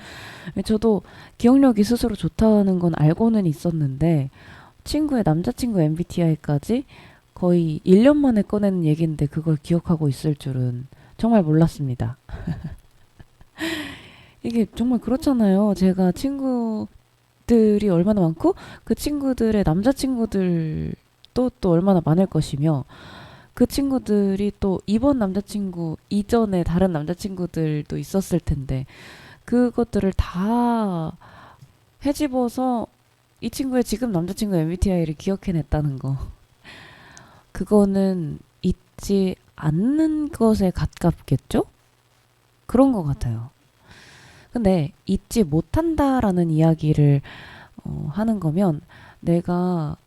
저도 기억력이 스스로 좋다는 건 알고는 있었는데 친구의 남자친구 MBTI까지 거의 1년 만에 꺼내는 얘기인데 그걸 기억하고 있을 줄은 정말 몰랐습니다. 이게 정말 그렇잖아요. 제가 친구들이 얼마나 많고 그 친구들의 남자친구들도 또 얼마나 많을 것이며 그 친구들이 또 이번 남자친구 이전에 다른 남자친구들도 있었을 텐데 그것들을 다 헤집어서 이 친구의 지금 남자친구 MBTI를 기억해냈다는 거. 그거는 잊지 않는 것에 가깝겠죠? 그런 것 같아요. 근데 잊지 못한다라는 이야기를 하는 거면 내가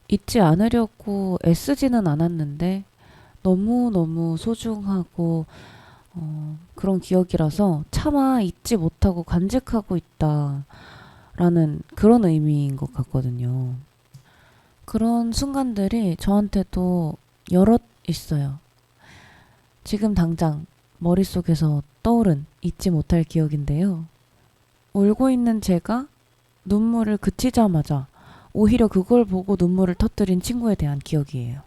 잊지 않으려고 애쓰지는 않았는데 너무너무 소중하고 그런 기억이라서 차마 잊지 못하고 간직하고 있다라는 그런 의미인 것 같거든요. 그런 순간들이 저한테도 여럿 있어요. 지금 당장 머릿속에서 떠오른 잊지 못할 기억인데요. 울고 있는 제가 눈물을 그치자마자 오히려 그걸 보고 눈물을 터뜨린 친구에 대한 기억이에요.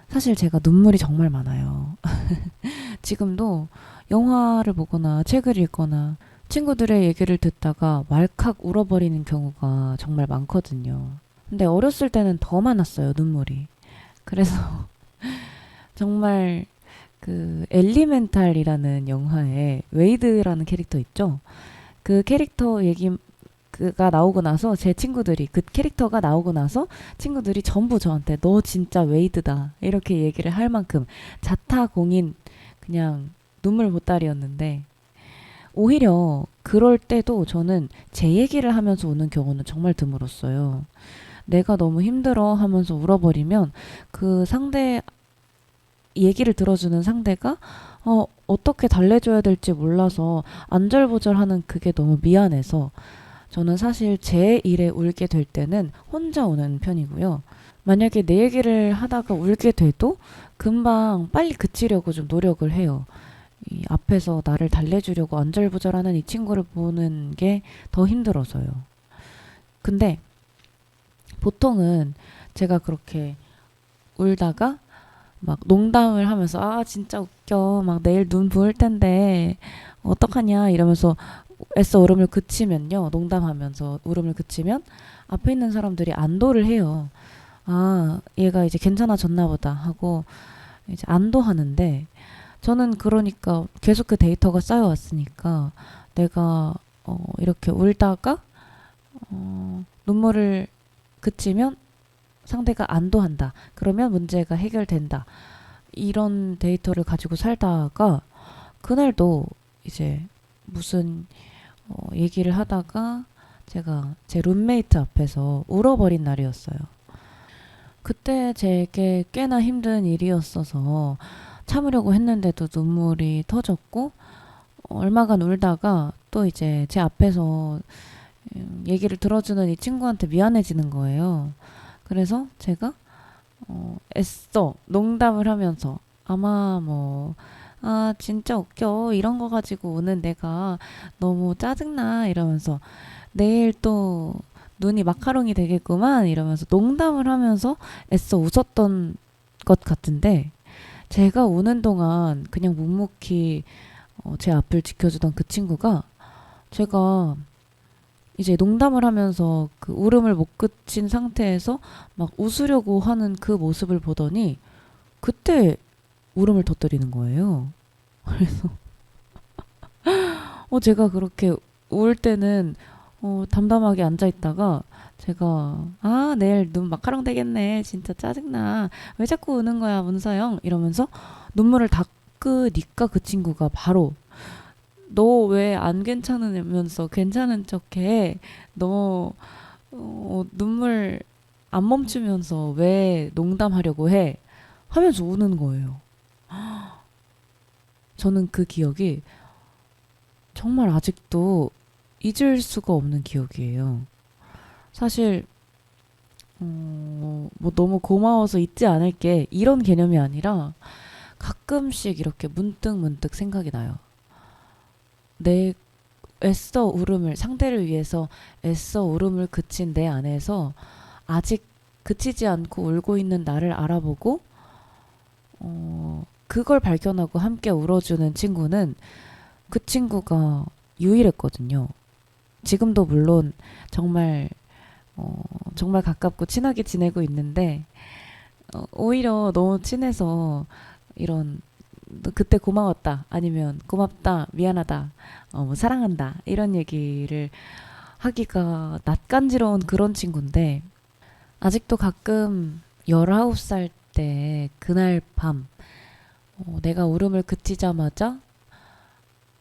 사실 제가 눈물이 정말 많아요. 지금도 영화를 보거나 책을 읽거나 친구들의 얘기를 듣다가 왈칵 울어버리는 경우가 정말 많거든요. 근데 어렸을 때는 더 많았어요, 눈물이. 그래서 정말 그 엘리멘탈이라는 영화에 웨이드라는 캐릭터 있죠? 그 캐릭터 얘기가 나오고 나서 제 친구들이 그 캐릭터가 나오고 나서 친구들이 전부 저한테 너 진짜 웨이드다 이렇게 얘기를 할 만큼 자타공인 그냥 눈물 보따리였는데 오히려 그럴 때도 저는 제 얘기를 하면서 우는 경우는 정말 드물었어요. 내가 너무 힘들어 하면서 울어버리면 그 상대 얘기를 들어주는 상대가 어떻게 달래줘야 될지 몰라서 안절부절하는 그게 너무 미안해서 저는 사실 제 일에 울게 될 때는 혼자 우는 편이고요. 만약에 내 얘기를 하다가 울게 돼도 금방 빨리 그치려고 좀 노력을 해요. 이 앞에서 나를 달래주려고 안절부절하는 이 친구를 보는 게 더 힘들어서요. 근데 보통은 제가 그렇게 울다가 막 농담을 하면서 아 진짜 웃겨 막 내일 눈 부을 텐데 어떡하냐 이러면서 애써 울음을 그치면요 농담하면서 울음을 그치면 앞에 있는 사람들이 안도를 해요. 아 얘가 이제 괜찮아졌나 보다 하고 이제 안도하는데 저는 그러니까 계속 그 데이터가 쌓여왔으니까 내가 이렇게 울다가 눈물을 그치면 상대가 안도한다. 그러면 문제가 해결된다. 이런 데이터를 가지고 살다가 그날도 이제 무슨 얘기를 하다가 제가 제 룸메이트 앞에서 울어버린 날이었어요. 그때 제게 꽤나 힘든 일이었어서 참으려고 했는데도 눈물이 터졌고 얼마간 울다가 또 이제 제 앞에서 얘기를 들어주는 이 친구한테 미안해지는 거예요. 그래서 제가 애써 농담을 하면서 아마 아 진짜 웃겨 이런 거 가지고 우는 내가 너무 짜증나 이러면서 내일 또 눈이 마카롱이 되겠구만 이러면서 농담을 하면서 애써 웃었던 것 같은데 제가 우는 동안 그냥 묵묵히 제 앞을 지켜주던 그 친구가 제가 이제 농담을 하면서 그 울음을 못 그친 상태에서 막 웃으려고 하는 그 모습을 보더니 그때 울음을 터뜨리는 거예요. 그래서 제가 그렇게 울 때는 담담하게 앉아 있다가 제가 내일 눈 마카롱 되겠네. 진짜 짜증나. 왜 자꾸 우는 거야, 문서영? 이러면서 눈물을 닦으니까 그 친구가 바로 너 왜 안 괜찮으면서 괜찮은 척해? 너 눈물 안 멈추면서 왜 농담하려고 해? 하면서 우는 거예요. 저는 그 기억이 정말 아직도 잊을 수가 없는 기억이에요. 사실 뭐 너무 고마워서 잊지 않을게 이런 개념이 아니라 가끔씩 이렇게 문득 생각이 나요. 내 애써 울음을 상대를 위해서 애써 울음을 그친 내 안에서 아직 그치지 않고 울고 있는 나를 알아보고 그걸 발견하고 함께 울어주는 친구는 그 친구가 유일했거든요. 지금도 물론 정말 가깝고 친하게 지내고 있는데 오히려 너무 친해서 이런 그때 고마웠다 아니면 고맙다 미안하다 뭐 사랑한다 이런 얘기를 하기가 낯간지러운 그런 친구인데 아직도 가끔 19살 때 그날 밤 내가 울음을 그치자마자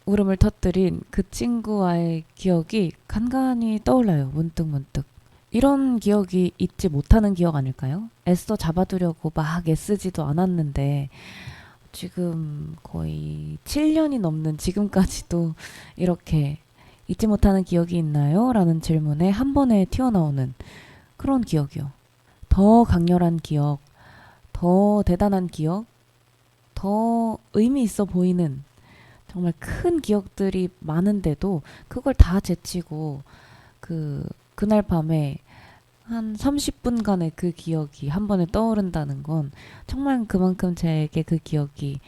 울음을 터뜨린 그 친구와의 기억이 간간히 떠올라요. 문득. 이런 기억이 잊지 못하는 기억 아닐까요? 애써 잡아두려고 막 애쓰지도 않았는데 지금 거의 7년이 넘는 지금까지도 이렇게 잊지 못하는 기억이 있나요? 라는 질문에 한 번에 튀어나오는 그런 기억이요. 더 강렬한 기억, 더 대단한 기억, 더 의미 있어 보이는 정말 큰 기억들이 많은데도 그걸 다 제치고 그날 밤에 한 30분간의 그 기억이 한 번에 떠오른다는 건 정말 그만큼 제게 그 기억이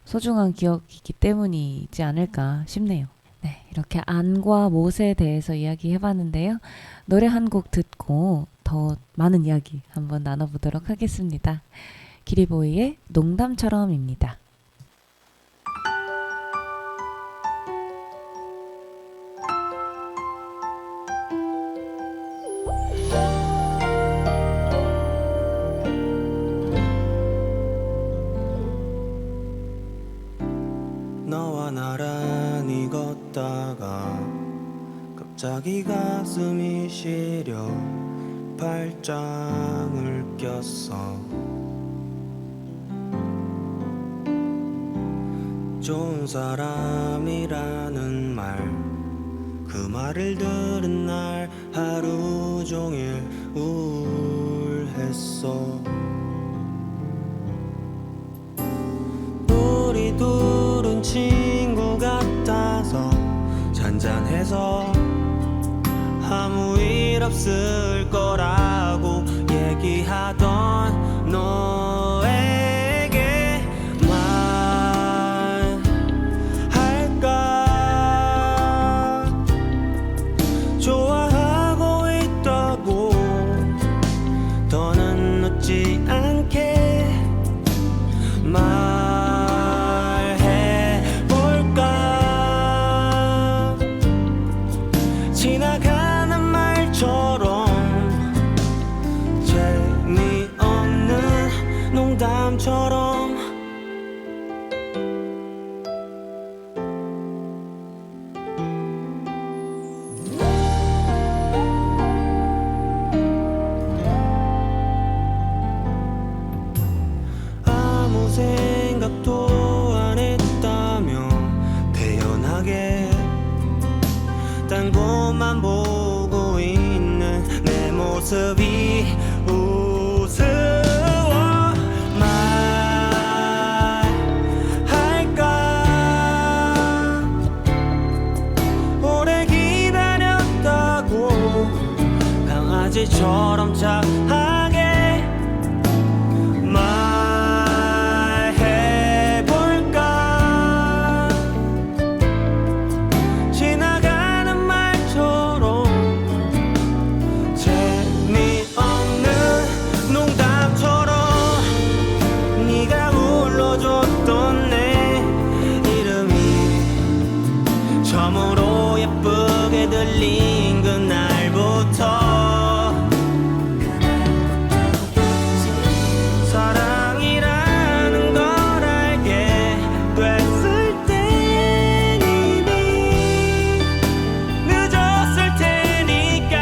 소중한 기억이기 때문이지 않을까 싶네요. 네, 이렇게 안과 못에 대해서 이야기해봤는데요. 노래 한 곡 듣고 더 많은 이야기 한번 나눠보도록 하겠습니다. 기리보이의 농담처럼입니다. 너와 나란히 걷다가 갑자기 가슴이 시려 발장을 꼈어. 좋은 사람이라는 말, 그 말을 들은 날 하루 종일 우울했어. 우리 둘은 친구 같아서 잔잔해서 아무 일 없을 거라고 얘기하던 너에게 말할까. 좋아하고 있다고 더는 늦지 않게 말해볼까. 지나가는 말처럼 재미없는 농담처럼. 아무 생각도 안 했다며 태연하게 딴 곳만 보고 있는 내 모습이 우스워. 말할까. 오래 기다렸다고 강아지처럼 착하게 말해볼까. 또 내 이름이 처음으로 예쁘게 들린 그날부터 사랑이라는 걸 알게 됐을 땐 이미 늦었을 테니까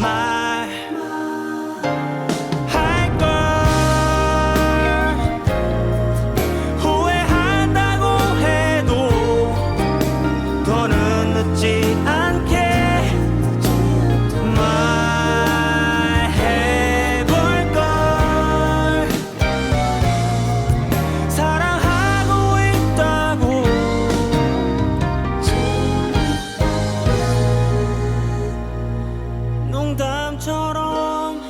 말할걸 후회한다고 해도 더는 늦지 않게 말해볼걸 사랑하고 있다고 농담처럼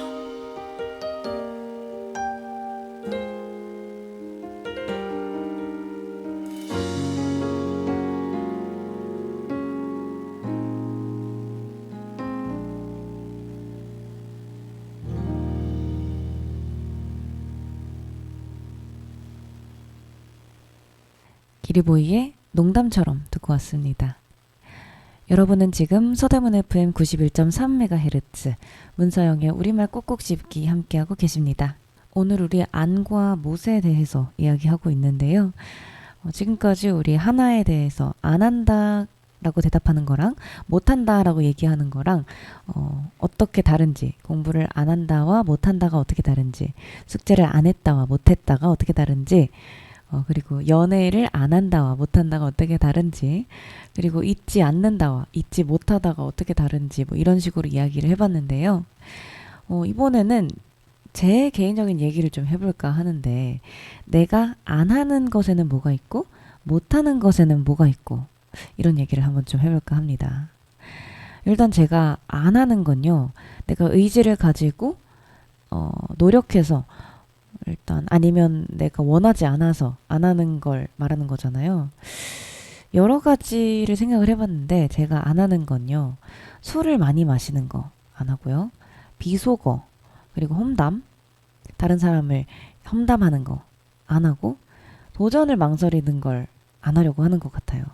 기리보이의 농담처럼 듣고 왔습니다. 여러분은 지금 서대문 FM 91.3MHz 문서영의 우리말 꼭꼭 씹기 함께하고 계십니다. 오늘 우리 안과 못에 대해서 이야기하고 있는데요. 지금까지 우리 하나에 대해서 안 한다 라고 대답하는 거랑 못한다 라고 얘기하는 거랑 어떻게 다른지, 공부를 안 한다와 못한다가 어떻게 다른지, 숙제를 안 했다와 못했다가 어떻게 다른지, 그리고 연애를 안 한다와 못한다가 어떻게 다른지, 그리고 잊지 않는다와 잊지 못하다가 어떻게 다른지, 뭐 이런 식으로 이야기를 해봤는데요. 이번에는 제 개인적인 얘기를 좀 해볼까 하는데, 내가 안 하는 것에는 뭐가 있고 못하는 것에는 뭐가 있고, 이런 얘기를 한번 좀 해볼까 합니다. 일단 제가 안 하는 건요, 내가 의지를 가지고 노력해서, 일단 아니면 내가 원하지 않아서 안 하는 걸 말하는 거잖아요. 여러 가지를 생각을 해봤는데 제가 안 하는 건요, 술을 많이 마시는 거 안 하고요, 비속어, 그리고 험담, 다른 사람을 험담하는 거 안 하고, 도전을 망설이는 걸 안 하려고 하는 것 같아요.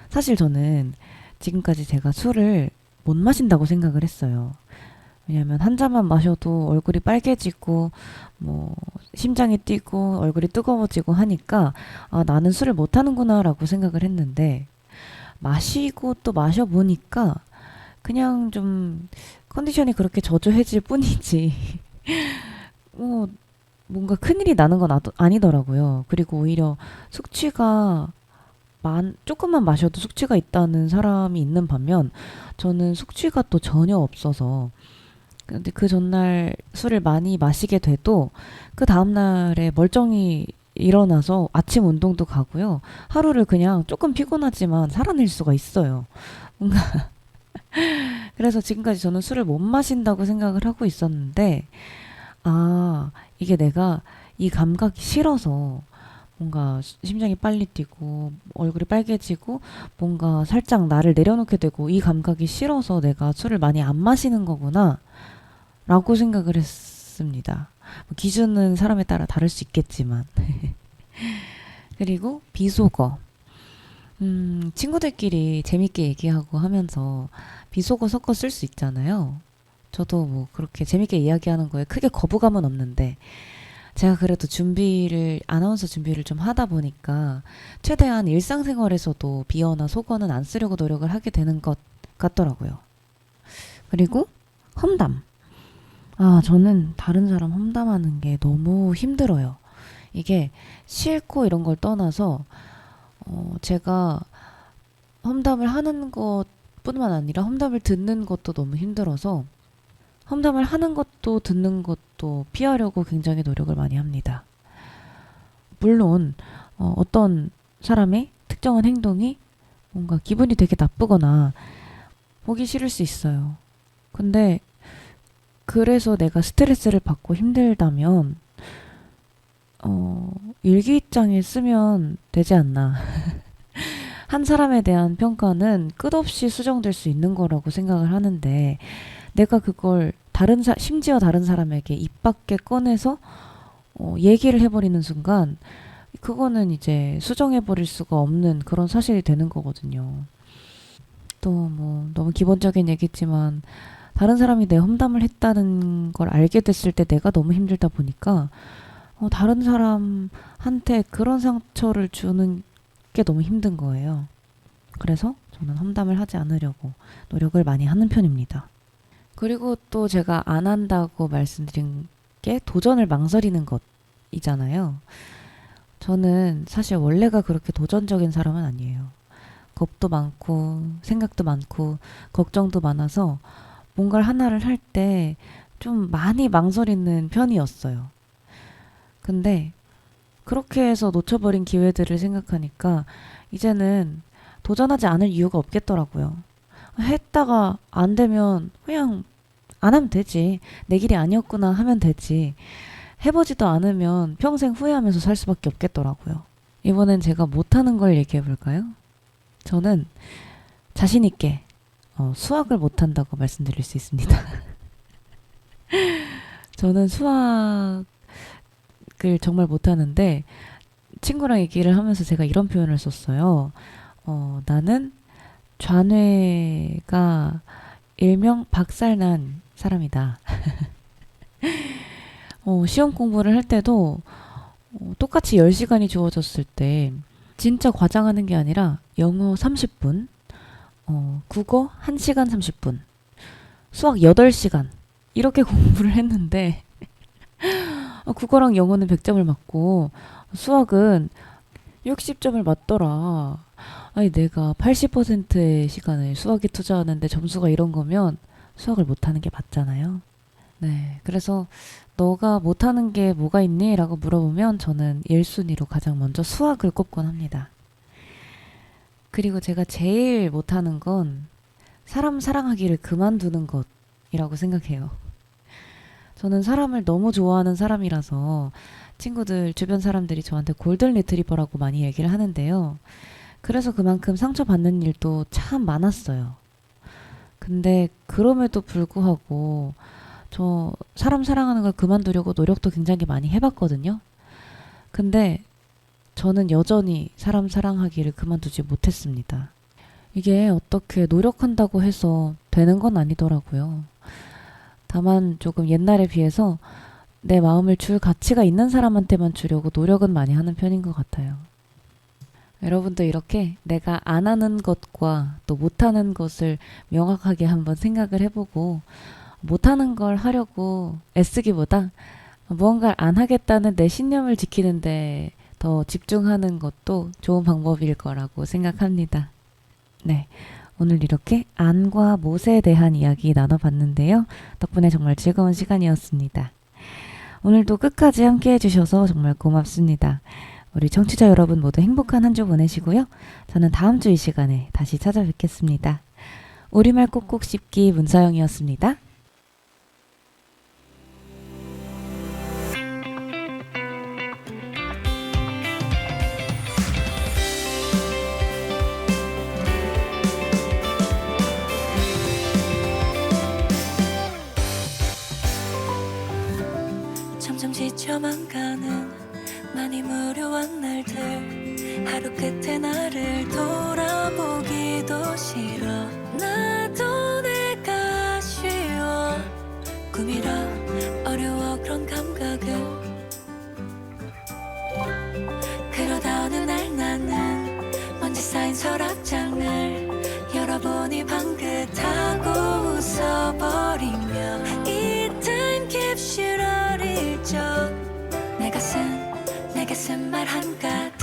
사실 저는 지금까지 제가 술을 못 마신다고 생각을 했어요. 왜냐면 한 잔만 마셔도 얼굴이 빨개지고 뭐 심장이 뛰고 얼굴이 뜨거워지고 하니까 나는 술을 못 하는구나 라고 생각을 했는데, 마시고 또 마셔보니까 그냥 좀 컨디션이 그렇게 저조해질 뿐이지 뭔가 큰일이 나는 건 아니더라고요. 그리고 오히려 숙취가 조금만 마셔도 숙취가 있다는 사람이 있는 반면, 저는 숙취가 또 전혀 없어서, 근데 그 전날 술을 많이 마시게 돼도 그 다음날에 멀쩡히 일어나서 아침 운동도 가고요, 하루를 그냥 조금 피곤하지만 살아낼 수가 있어요. 뭔가 그래서 지금까지 저는 술을 못 마신다고 생각을 하고 있었는데, 이게 내가 이 감각이 싫어서 뭔가 심장이 빨리 뛰고 얼굴이 빨개지고 뭔가 살짝 나를 내려놓게 되고, 이 감각이 싫어서 내가 술을 많이 안 마시는 거구나 라고 생각을 했습니다. 기준은 사람에 따라 다를 수 있겠지만 그리고 비속어, 친구들끼리 재밌게 얘기하고 하면서 비속어 섞어 쓸 수 있잖아요. 저도 뭐 그렇게 재밌게 이야기하는 거에 크게 거부감은 없는데, 제가 그래도 아나운서 준비를 좀 하다 보니까 최대한 일상생활에서도 비어나 속어는 안 쓰려고 노력을 하게 되는 것 같더라고요. 그리고 험담. 저는 다른 사람 험담하는 게 너무 힘들어요. 이게 싫고 이런 걸 떠나서 제가 험담을 하는 것뿐만 아니라 험담을 듣는 것도 너무 힘들어서, 험담을 하는 것도 듣는 것도 피하려고 굉장히 노력을 많이 합니다. 물론 어떤 사람의 특정한 행동이 뭔가 기분이 되게 나쁘거나 보기 싫을 수 있어요. 근데 그래서 내가 스트레스를 받고 힘들다면 일기장에 쓰면 되지 않나. 한 사람에 대한 평가는 끝없이 수정될 수 있는 거라고 생각을 하는데, 내가 그걸 심지어 다른 사람에게 입 밖에 꺼내서 얘기를 해버리는 순간 그거는 이제 수정해버릴 수가 없는 그런 사실이 되는 거거든요. 또 뭐 너무 기본적인 얘기지만 다른 사람이 내 험담을 했다는 걸 알게 됐을 때 내가 너무 힘들다 보니까 다른 사람한테 그런 상처를 주는 게 너무 힘든 거예요. 그래서 저는 험담을 하지 않으려고 노력을 많이 하는 편입니다. 그리고 또 제가 안 한다고 말씀드린 게 도전을 망설이는 것이잖아요. 저는 사실 원래가 그렇게 도전적인 사람은 아니에요. 겁도 많고 생각도 많고 걱정도 많아서 뭔가를 하나를 할 때 좀 많이 망설이는 편이었어요. 근데 그렇게 해서 놓쳐버린 기회들을 생각하니까 이제는 도전하지 않을 이유가 없겠더라고요. 했다가 안 되면 그냥 안 하면 되지. 내 길이 아니었구나 하면 되지. 해보지도 않으면 평생 후회하면서 살 수밖에 없겠더라고요. 이번엔 제가 못하는 걸 얘기해 볼까요? 저는 자신 있게 수학을 못한다고 말씀드릴 수 있습니다. 저는 수학을 정말 못하는데 친구랑 얘기를 하면서 제가 이런 표현을 썼어요. 나는 좌뇌가 일명 박살난 사람이다. 시험 공부를 할 때도 똑같이 10시간이 주어졌을 때 진짜 과장하는 게 아니라 영어 30분, 국어 1시간 30분, 수학 8시간 이렇게 공부를 했는데 국어랑 영어는 100점을 맞고 수학은 60점을 맞더라. 아니 내가 80%의 시간을 수학에 투자하는데 점수가 이런 거면 수학을 못하는 게 맞잖아요. 네, 그래서 너가 못하는 게 뭐가 있니? 라고 물어보면 저는 1순위로 가장 먼저 수학을 꼽곤 합니다. 그리고 제가 제일 못하는 건 사람 사랑하기를 그만두는 것이라고 생각해요. 저는 사람을 너무 좋아하는 사람이라서 친구들, 주변 사람들이 저한테 골든 리트리버라고 많이 얘기를 하는데요. 그래서 그만큼 상처받는 일도 참 많았어요. 근데 그럼에도 불구하고 저 사람 사랑하는 걸 그만두려고 노력도 굉장히 많이 해봤거든요. 근데 저는 여전히 사람 사랑하기를 그만두지 못했습니다. 이게 어떻게 노력한다고 해서 되는 건 아니더라고요. 다만 조금 옛날에 비해서 내 마음을 줄 가치가 있는 사람한테만 주려고 노력은 많이 하는 편인 것 같아요. 여러분도 이렇게 내가 안 하는 것과 또 못하는 것을 명확하게 한번 생각을 해보고 못하는 걸 하려고 애쓰기보다 무언가를 안 하겠다는 내 신념을 지키는데 더 집중하는 것도 좋은 방법일 거라고 생각합니다. 네, 오늘 이렇게 안과 못에 대한 이야기 나눠봤는데요. 덕분에 정말 즐거운 시간이었습니다. 오늘도 끝까지 함께 해주셔서 정말 고맙습니다. 우리 청취자 여러분 모두 행복한 한 주 보내시고요. 저는 다음 주 이 시간에 다시 찾아뵙겠습니다. 우리말 꼭꼭 씹기 문서영이었습니다. 점점 지쳐만 가는 많이 무료한 날들 하루 끝에 나를 돌아보기도 싫어 나도 내가 쉬워 꿈이라 어려워 그런 감각을 그러다 어느 날 나는 먼지 쌓인 서랍장을 열어보니 방긋하고 웃어버리며 이 타임캡슐 어릴 적 내가 쓴 말 한 가지